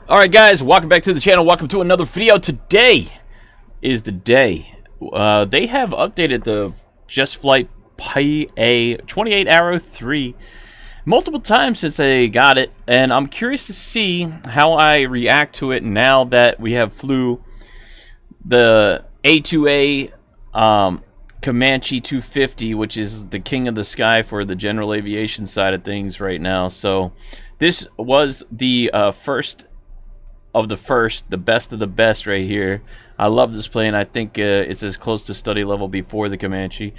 Alright guys, welcome back to the channel. Welcome to another video. Today is the day. They have updated the Just Flight PA28 Arrow 3 multiple times since they got it, and I'm curious to see how I react to it now that we have flew the A2A Comanche 250, which is the king of the sky for the general aviation side of things right now. So this was the the best of the best right here. I love this plane. I think it's as close to study level before the Comanche.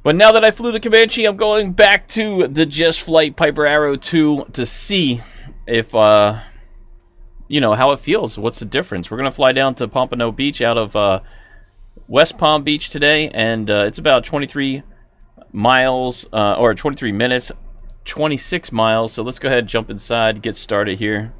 But now that I flew the Comanche, I'm going back to the Just Flight Piper Arrow 2 to see if, you know, how it feels. What's the difference? We're going to fly down to Pompano Beach out of West Palm Beach today, and it's about 23 miles, or 23 minutes, 26 miles. So let's go ahead and jump inside, get started here.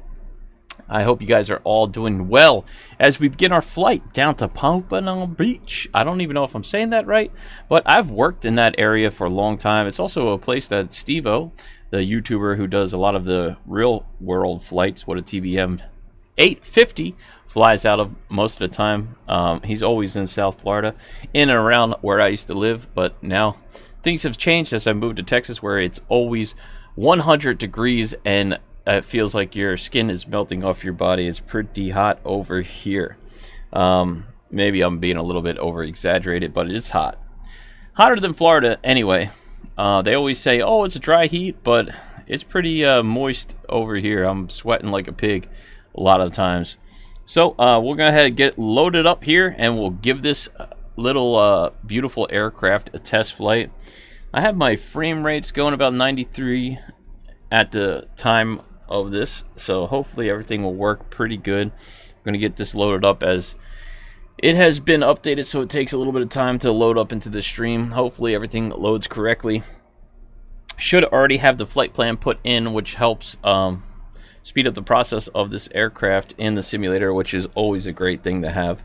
I hope you guys are all doing well as we begin our flight down to Pompano Beach. I don't even know if I'm saying that right, but I've worked in that area for a long time. It's also a place that Steve-O, the YouTuber who does a lot of the real world flights, what a TBM 850 flies out of most of the time. He's always in South Florida, in and around where I used to live, but now things have changed as I moved to Texas, where it's always 100 degrees and it feels like your skin is melting off your body. It's pretty hot over here. Maybe I'm being a little bit over exaggerated, but it's hot. Hotter than Florida anyway. They always say, oh, it's a dry heat, but it's pretty moist over here. I'm sweating like a pig a lot of times. So we'll go ahead and get loaded up here, and we'll give this little beautiful aircraft a test flight. I have my frame rates going about 93 at the time of this, so hopefully everything will work pretty good. I'm going to get this loaded up as it has been updated, so it takes a little bit of time to load up into the stream. Hopefully everything loads correctly. Should already have the flight plan put in, which helps speed up the process of this aircraft in the simulator, which is always a great thing to have.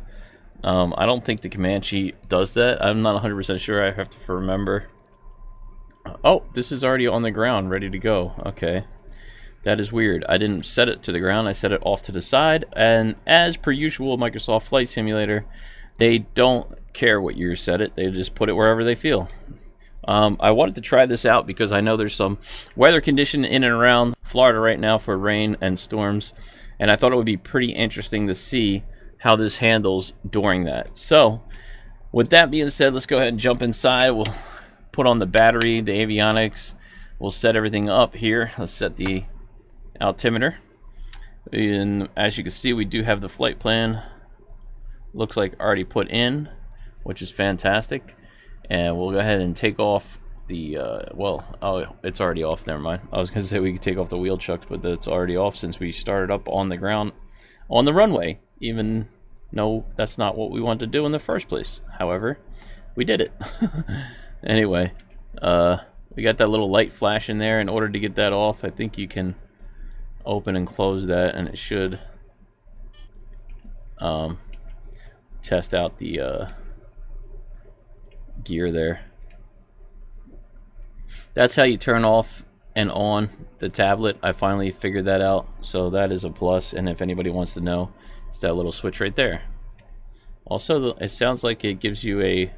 I don't think the Comanche does that. I'm not 100% sure. I have to remember. Oh, this is already on the ground, ready to go. Okay. That is weird. I didn't set it to the ground. I set it off to the side. And as per usual, Microsoft Flight Simulator, they don't care what you set it. They just put it wherever they feel. I wanted to try this out because I know there's some weather condition in and around Florida right now for rain and storms. And I thought it would be pretty interesting to see how this handles during that. So, with that being said, let's go ahead and jump inside. We'll put on the battery, the avionics. We'll set everything up here. Let's set the altimeter, and as you can see, we do have the flight plan, looks like already put in, which is fantastic. And we'll go ahead and take off the oh, it's already off, never mind. I was gonna say we could take off the wheel chucks, but that's already off since we started up on the ground on the runway, even though that's not what we wanted to do in the first place. However, we did it. Anyway, we got that little light flash in there. In order to get that off, I think you can open and close that, and it should test out the gear there. That's how you turn off and on the tablet. I finally figured that out, so that is a plus. And if anybody wants to know, it's that little switch right there. Also, it sounds like it gives you a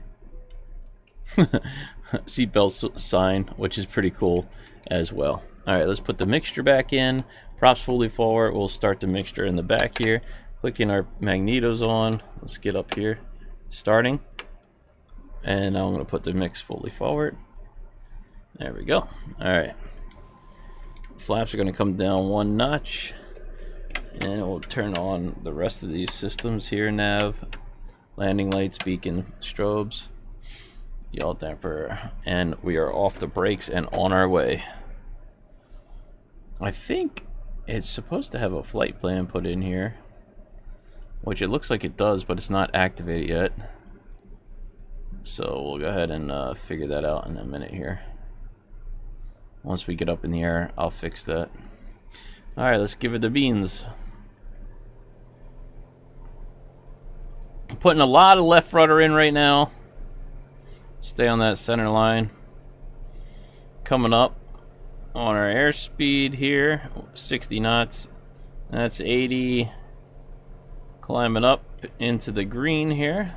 seatbelt sign, which is pretty cool as well. Alright, let's put the mixture back in. Props fully forward. We'll start the mixture in the back here. Clicking our magnetos on. Let's get up here. Starting. And now I'm going to put the mix fully forward. There we go. Alright. Flaps are going to come down one notch. And we'll turn on the rest of these systems here. Nav, landing lights, beacon, strobes, yaw damper. And we are off the brakes and on our way. I think it's supposed to have a flight plan put in here, which it looks like it does, but it's not activated yet. So we'll go ahead and figure that out in a minute here. Once we get up in the air, I'll fix that. Alright, let's give it the beans. I'm putting a lot of left rudder in right now. Stay on that center line. Coming up on our airspeed here, 60 knots, That's 80. Climbing up into the green here.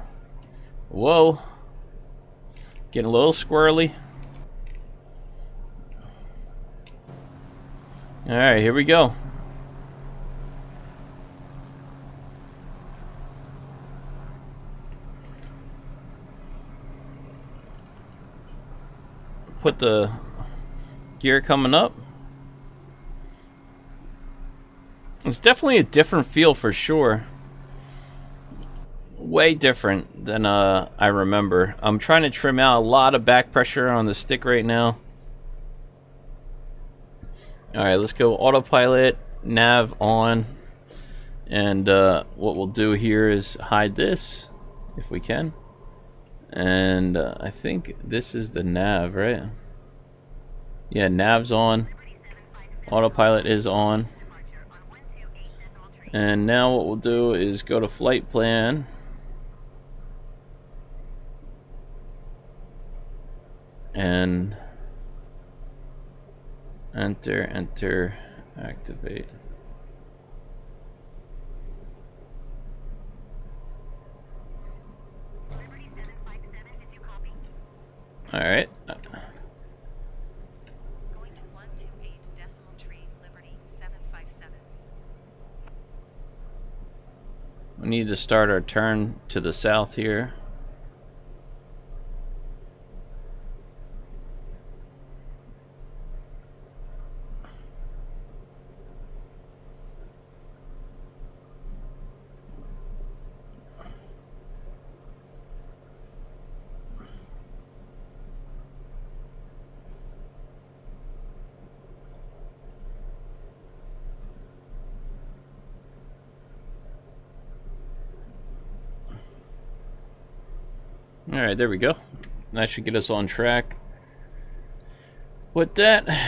Whoa. Getting a little squirrely. Alright, here we go. Put the gear coming up. It's definitely a different feel for sure. Way different than I remember. I'm trying to trim out a lot of back pressure on the stick right now. Alright, let's go autopilot, nav on. And what we'll do here is hide this, if we can. And I think this is the nav, right? Yeah, nav's on. Autopilot is on. And now what we'll do is go to flight plan. And enter, activate. All right. Going to 128 decimal tree, Liberty 757. We need to start our turn to the south here. Alright, there we go. That should get us on track. With that, Palm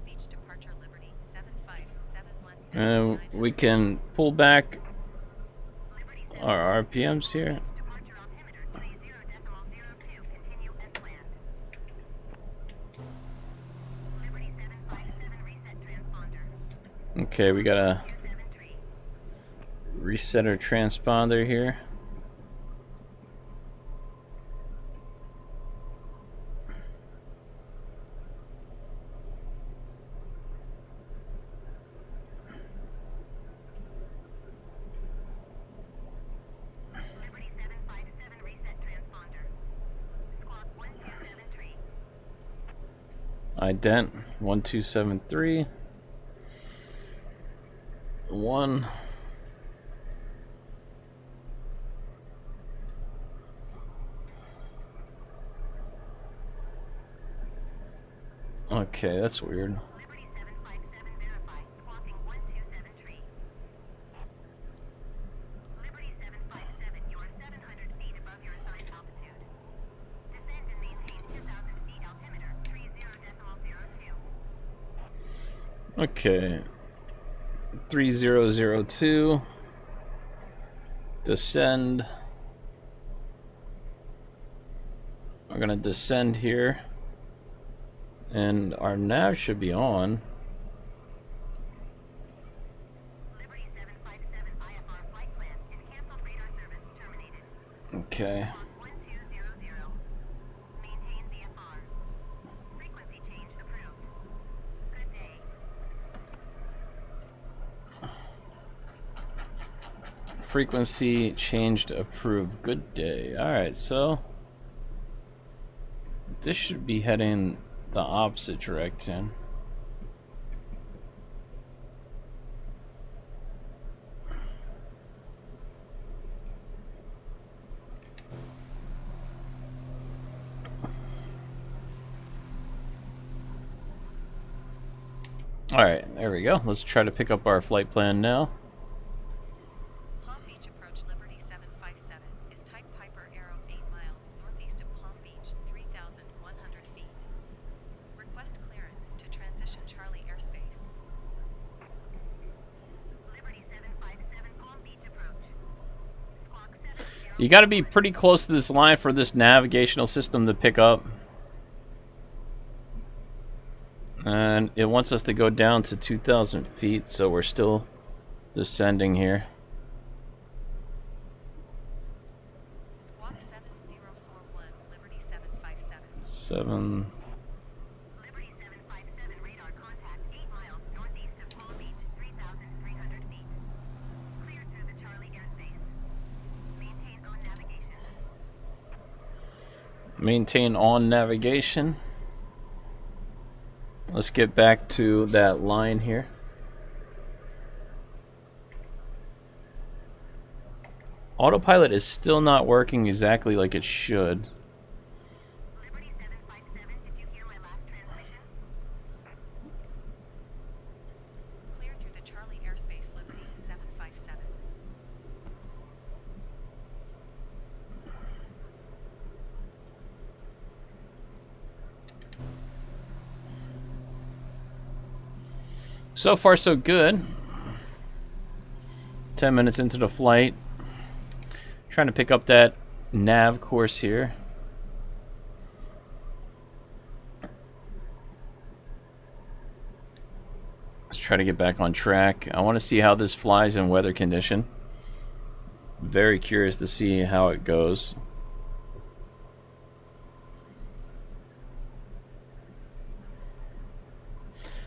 Beach departure, Liberty 7571. we can pull back our RPMs here. Okay, we gotta reset our transponder here. Ident 1273 1. Okay, that's weird. Liberty 757 verify, squawking 1273. Liberty 757, you are 700 feet above your assigned altitude. Descend and maintain 2,000 feet altimeter, 30.02. Okay. 3002. Descend. We're gonna descend here. And our nav should be on. Liberty 757 IFR flight plan is canceled, radar service terminated. Okay. On 1200. Maintain VFR. Frequency change approved. Good day. Frequency changed approved. Good day. Alright, so this should be heading the opposite direction. Alright, there we go. Let's try to pick up our flight plan now. Palm Beach approach, Liberty 757 is type Piper Arrow 8 miles northeast of Palm Beach, 3,100 feet. Request clearance to transition Charlie airspace. Liberty 757 Palm Beach approach. Squawk 70. You got to be pretty close to this line for this navigational system to pick up. And it wants us to go down to 2,000 feet, so we're still descending here. Squawk 7041, Liberty 757. 7. Liberty 757, radar contact 8 miles northeast of Palm Beach, 3,300 feet. Cleared through the Charlie airspace. Maintain on navigation. Maintain on navigation. Let's get back to that line here. Autopilot is still not working exactly like it should. Liberty 757, did you hear my last transmission? Cleared through the Charlie airspace, Liberty 757. So far, so good. 10 minutes into the flight. Trying to pick up that nav course here. Let's try to get back on track. I want to see how this flies in weather condition. Very curious to see how it goes.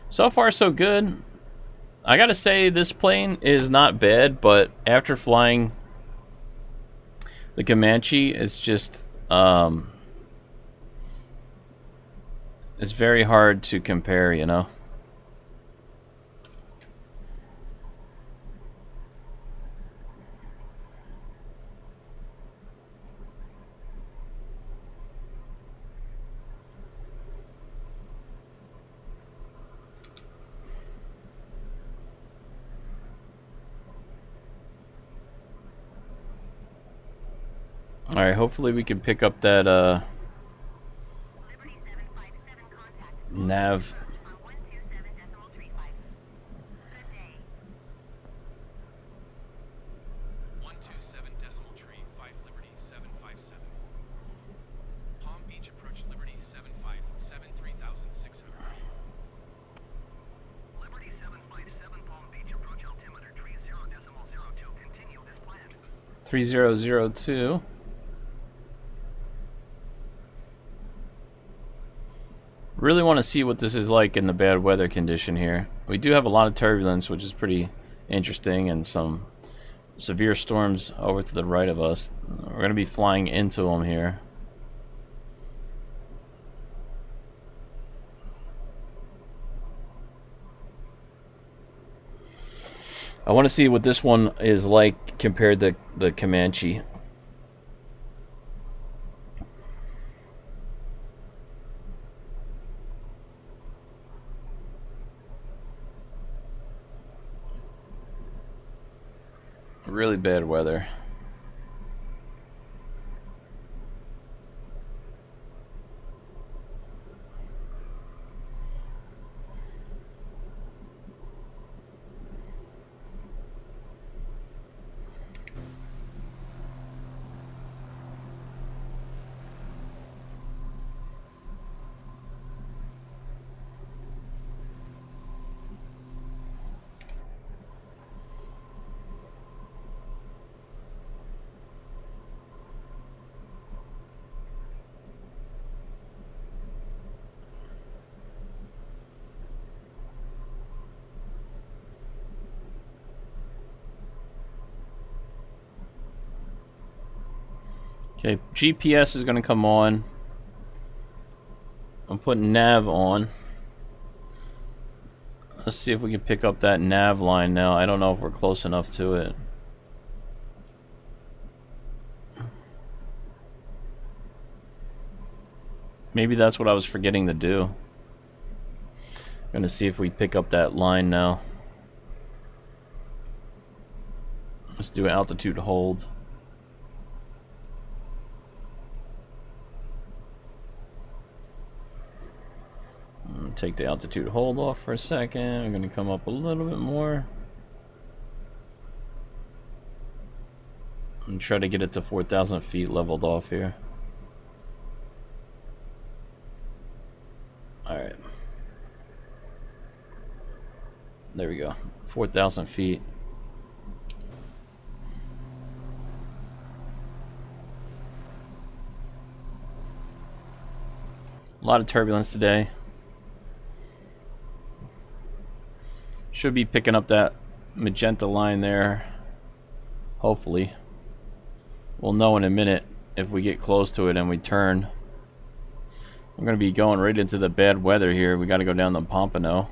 So far, so good. I gotta say, this plane is not bad, but after flying the Comanche, it's just, it's very hard to compare, you know? Alright, hopefully we can pick up that, Liberty 757, contact nav. on 127.35. Good day. 127.35, Liberty 757. Palm Beach approach, Liberty 757, 3,600 feet. Liberty 757, Palm Beach approach altimeter 30.02. Continue as planned. 3002. Really want to see what this is like in the bad weather condition here. We do have a lot of turbulence, which is pretty interesting, and some severe storms over to the right of us. We're going to be flying into them here. I want to see what this one is like compared to the Comanche. Really bad weather. Okay, GPS is going to come on. I'm putting nav on. Let's see if we can pick up that nav line now. I don't know if we're close enough to it. Maybe that's what I was forgetting to do. Gonna see if we pick up that line now. Let's do an altitude hold. Take the altitude hold off for a second. I'm going to come up a little bit more and try to get it to 4,000 feet leveled off here. Alright. There we go. 4,000 feet. A lot of turbulence today. Should be picking up that magenta line there. Hopefully. We'll know in a minute if we get close to it and we turn. I'm going to be going right into the bad weather here. We got to go down the Pompano.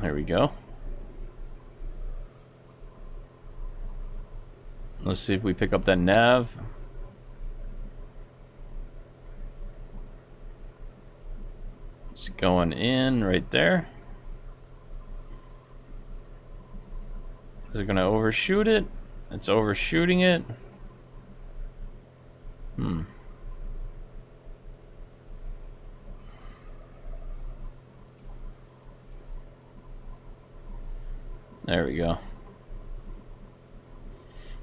There we go. Let's see if we pick up that nav. It's going in right there. Is it going to overshoot it? It's overshooting it. There we go.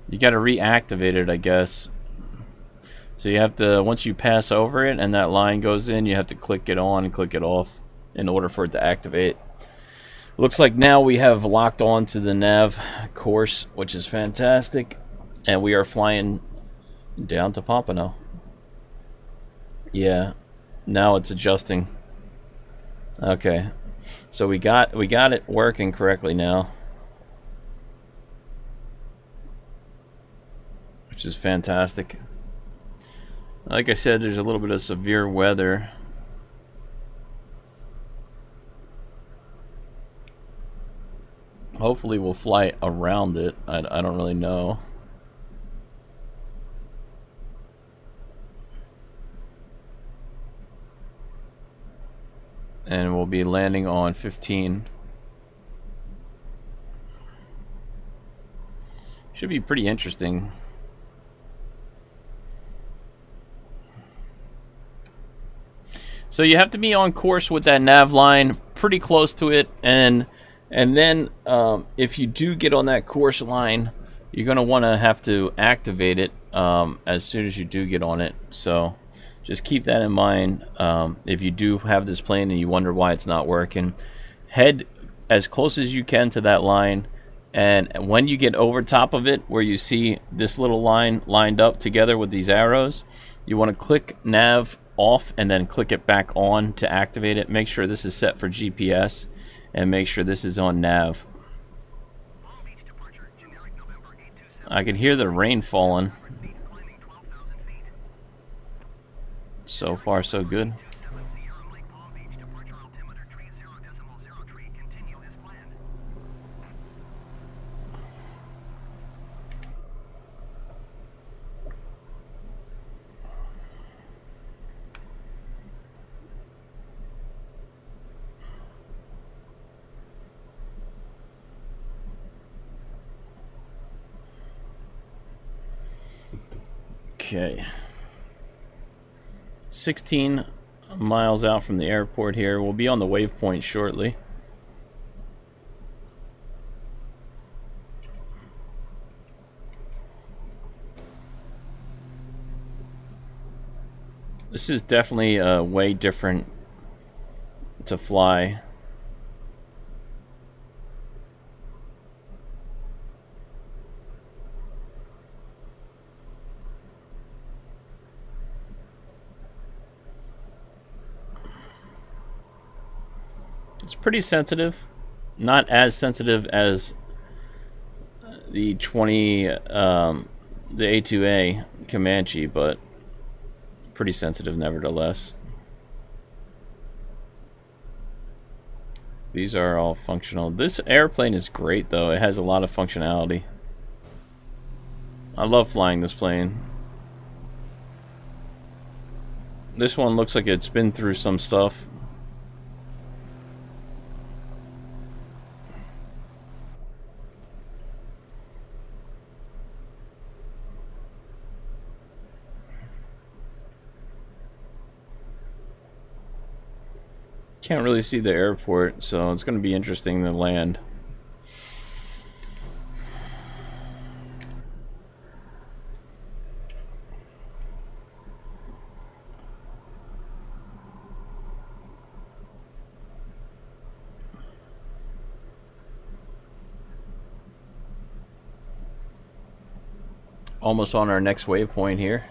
You got to reactivate it, I guess. So you have to, once you pass over it and that line goes in, you have to click it on and click it off in order for it to activate. Looks like now we have locked on to the nav course, which is fantastic. And we are flying down to Pompano. Yeah, now it's adjusting. Okay, so we got it working correctly now, which is fantastic. Like I said, there's a little bit of severe weather. Hopefully we'll fly around it. I don't really know. And we'll be landing on 15. Should be pretty interesting. So you have to be on course with that nav line, pretty close to it, and then if you do get on that course line, you're going to want to have to activate it as soon as you do get on it. So just keep that in mind. If you do have this plane and you wonder why it's not working, head as close as you can to that line, and when you get over top of it where you see this little line lined up together with these arrows, you want to click nav off and then click it back on to activate it. Make sure this is set for GPS and make sure this is on nav. I can hear the rain falling. So far so good. Okay. 16 miles out from the airport here. We'll be on the waypoint shortly. This is definitely way different to fly. It's pretty sensitive, not as sensitive as the the A2A Comanche, but pretty sensitive nevertheless. These are all functional. This airplane is great though. It has a lot of functionality. I love flying this plane. This one looks like it's been through some stuff. Can't really see the airport, so it's going to be interesting to land. Almost on our next waypoint here.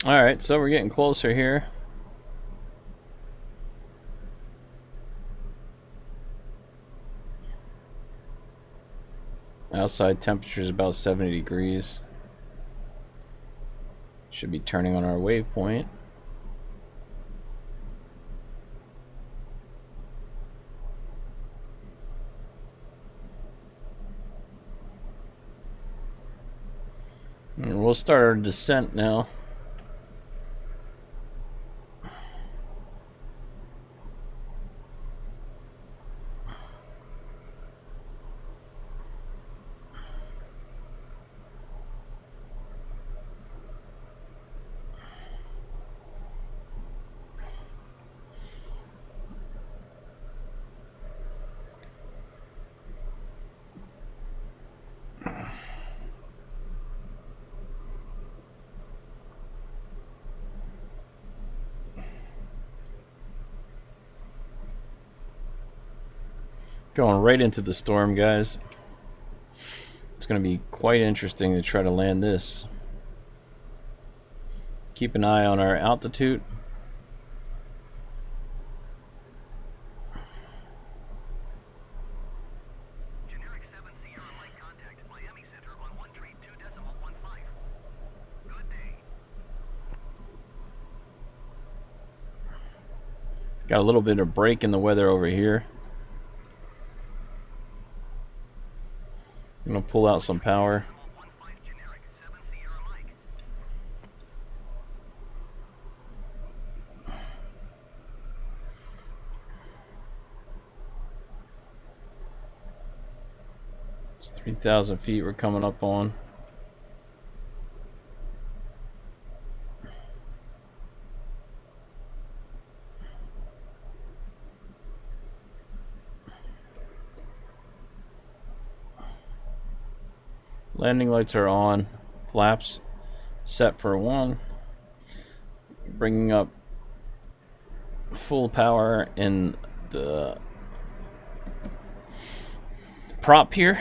Alright, so we're getting closer here. Outside temperature is about 70 degrees. Should be turning on our waypoint. And we'll start our descent now. Going right into the storm, guys. It's going to be quite interesting to try to land this. Keep an eye on our altitude. Generic 7 Sierra Mike contact Miami Center on 132.15. Good day. Got a little bit of break in the weather over here. I'm going to pull out some power. 15 generic 7 Sierra Mike. It's 3,000 feet we're coming up on. Landing lights are on. Flaps set for 1. Bringing up full power in the prop here.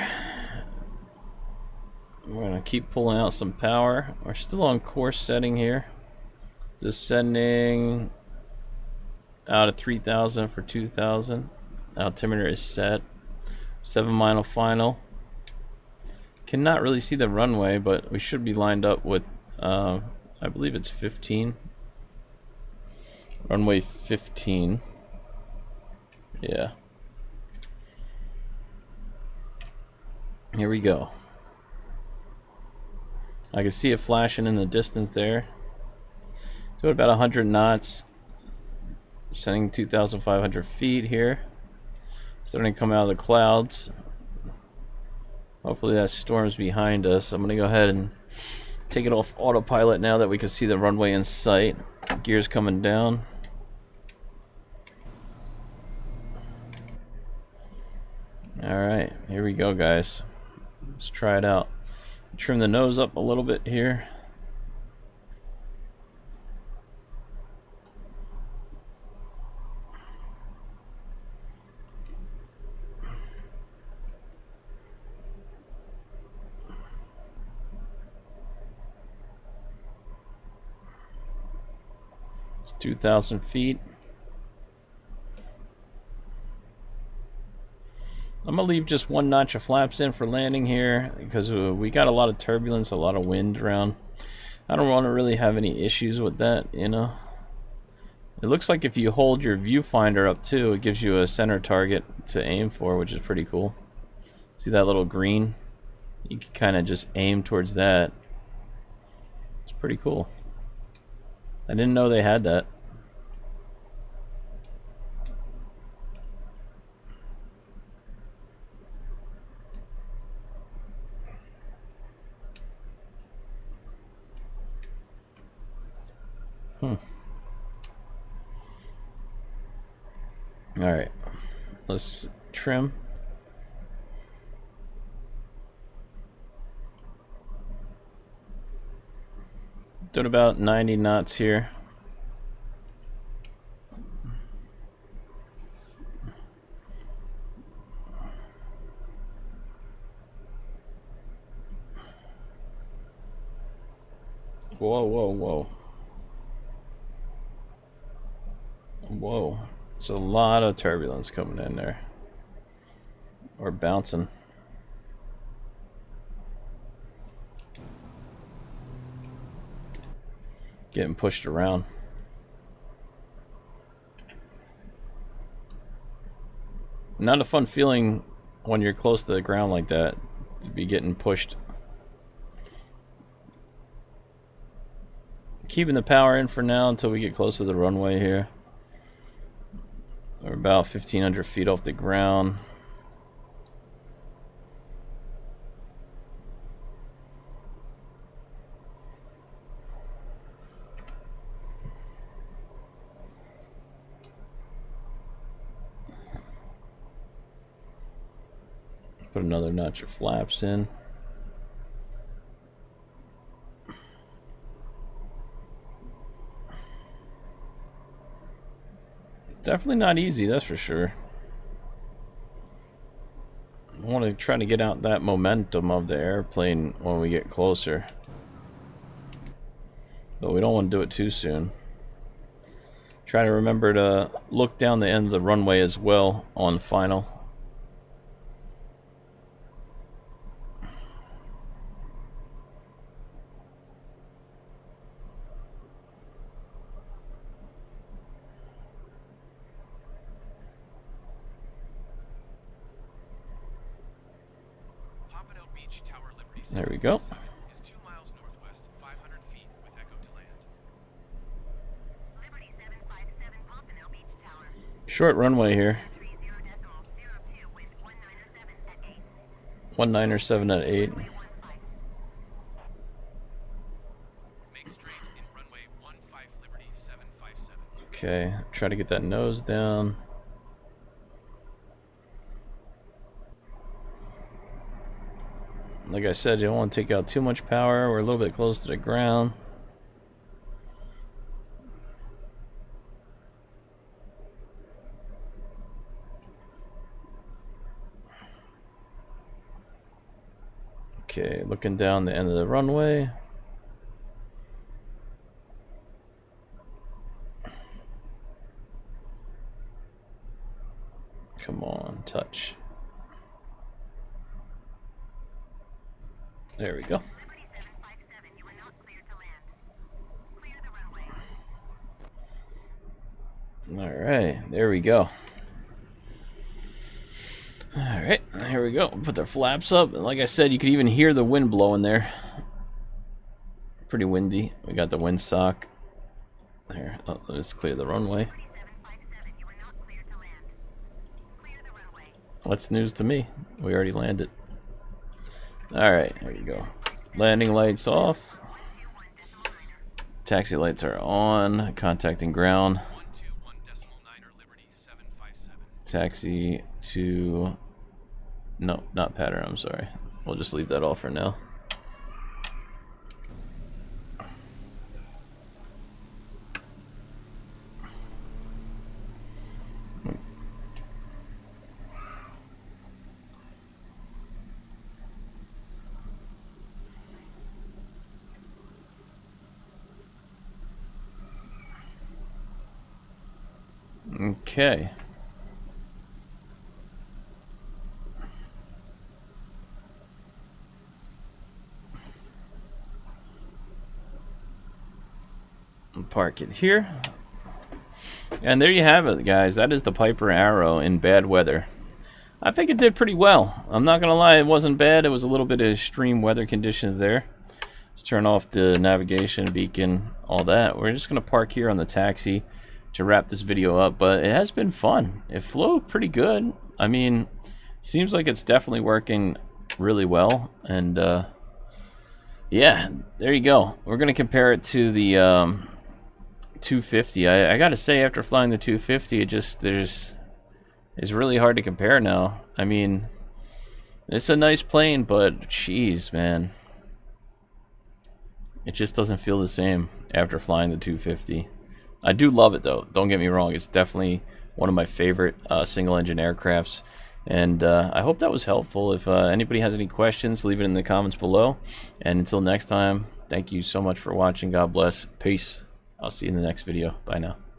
We're going to keep pulling out some power. We're still on course setting here. Descending out at 3,000 for 2,000. Altimeter is set. 7-mile final. Cannot really see the runway, but we should be lined up with, I believe it's 15. Runway 15. Yeah. Here we go. I can see it flashing in the distance there. So about 100 knots. Sending 2,500 feet here. Starting to come out of the clouds. Hopefully that storm's behind us. I'm going to go ahead and take it off autopilot now that we can see the runway in sight. Gears coming down. Alright, here we go, guys. Let's try it out. Trim the nose up a little bit here. It's 2,000 feet. I'm gonna leave just one notch of flaps in for landing here because we got a lot of turbulence, a lot of wind around. I don't want to really have any issues with that, you know. It looks like if you hold your viewfinder up too, it gives you a center target to aim for, which is pretty cool. See that little green? You can kind of just aim towards that. It's pretty cool. I didn't know they had that. Alright, let's trim. Doing about 90 knots here. Whoa, whoa, whoa. Whoa. It's a lot of turbulence coming in there. Or bouncing. Getting pushed around. Not a fun feeling when you're close to the ground like that, to be getting pushed. Keeping the power in for now until we get close to the runway here. We're about 1,500 feet off the ground. Put another notch of flaps in. Definitely not easy, that's for sure. I want to try to get out that momentum of the airplane when we get closer. But we don't want to do it too soon. Try to remember to look down the end of the runway as well on final. Pompano Beach Tower Liberty There we go. 757 is 2 miles northwest, 500 feet with echo to land. Liberty 757 Pompano Beach Tower. Short runway here. 30.02 wind 197 at 8. 197 at 8. Runway 15. Make straight in runway 15 Liberty 757. Okay, try to get that nose down. Like I said, you don't want to take out too much power. We're a little bit close to the ground. Okay, looking down the end of the runway. Come on, touch. There we go. Liberty 757, you are not cleared to land. Clear the runway. Alright, there we go. Alright, here we go. Put the flaps up. And like I said, you could even hear the wind blowing there. Pretty windy. We got the windsock. There, oh, let's clear the runway. Liberty 757, you are not cleared to land. Clear the runway. What's news to me? We already landed. Alright, there you go. Landing lights off. 121.9er. Taxi lights are on. Contacting ground. 121.9er Liberty 757. Taxi to... No, not pattern, I'm sorry. We'll just leave that off for now. Okay. I'll park it here. And there you have it, guys. That is the Piper Arrow in bad weather. I think it did pretty well. I'm not gonna lie, it wasn't bad. It was a little bit of extreme weather conditions there. Let's turn off the navigation, beacon, all that. We're just gonna park here on the taxi to wrap this video up, but it has been fun. It flew pretty good. I mean, seems like it's definitely working really well. And yeah, there you go. We're gonna compare it to the 250. I gotta say, after flying the 250, it's really hard to compare now. I mean, it's a nice plane, but jeez, man, it just doesn't feel the same after flying the 250. I do love it though, don't get me wrong. It's definitely one of my favorite single engine aircrafts, and I hope that was helpful. If anybody has any questions, leave it in the comments below, and until next time, thank you so much for watching. God bless. Peace. I'll see you in the next video. Bye now.